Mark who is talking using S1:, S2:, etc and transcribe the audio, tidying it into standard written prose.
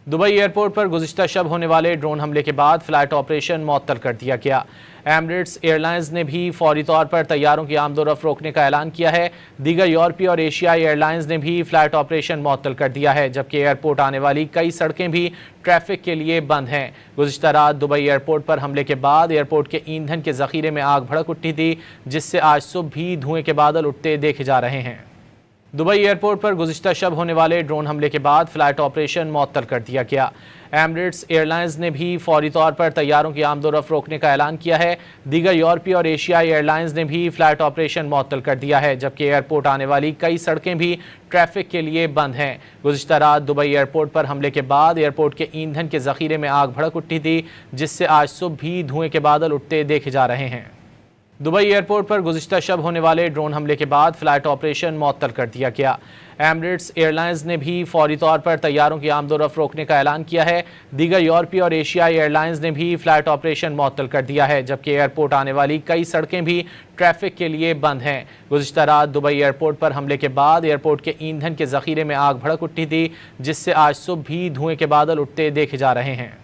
S1: Dubai airport पर गुज़िश्ता शब होने वाले ड्रोन हमले के बाद फ़्लाइट ऑपरेशन मुअत्तल कर दिया गया। एमिरेट्स एयरलाइंस ने भी फौरी तौर पर तैयारों की आमदोरफ्त रोकने का ऐलान किया है। दीगर यूरोपीय और एशियाई एयरलाइंस ने भी फ़्लाइट ऑपरेशन मुअत्तल कर दिया है, जबकि एयरपोर्ट आने वाली कई सड़कें भी ट्रैफिक के लिए बंद हैं। गुज़िश्ता रात दुबई एयरपोर्ट पर हमले के बाद एयरपोर्ट के ईंधन के ज़ख़ीरे में आग भड़क उठी थी, जिससे आज सुबह भी धुएं के बादल उठते देखे जा रहे हैं। दुबई एयरपोर्ट पर गुज़िश्ता शब होने वाले ड्रोन हमले के बाद फ़्लाइट ऑपरेशन मुअत्तल कर दिया गया। एमिरेट्स एयरलाइंस ने भी फौरी तौर पर तैयारों की आमदोरफ्त रोकने का ऐलान किया है। दीगर यूरोपीय और एशियाई एयरलाइंस ने भी फ़्लाइट ऑपरेशन मुअत्तल कर दिया है, जबकि एयरपोर्ट आने वाली कई सड़कें भी ट्रैफिक के लिए बंद हैं। गुज़िश्ता रात दुबई एयरपोर्ट पर हमले के बाद एयरपोर्ट के ईंधन के ज़ख़ीरे में आग भड़क उठी थी, जिससे आज सुबह भी धुएं के बादल उठते देखे जा रहे हैं। दुबई एयरपोर्ट पर गुज़िश्ता शब होने वाले ड्रोन हमले के बाद फ़्लाइट ऑपरेशन मुअत्तल कर दिया गया। एमिरेट्स एयरलाइंस ने भी फौरी तौर पर तैयारों की आमदोरफ्त रोकने का ऐलान किया है। दीगर यूरोपीय और एशियाई एयरलाइंस ने भी फ़्लाइट ऑपरेशन मुअत्तल कर दिया है, जबकि एयरपोर्ट आने वाली कई सड़कें भी ट्रैफिक के लिए बंद हैं। गुज़िश्ता रात दुबई एयरपोर्ट पर हमले के बाद एयरपोर्ट के ईंधन के ज़ख़ीरे में आग भड़क उठी थी, जिससे आज सुबह भी धुएं के बादल उठते देखे जा रहे हैं।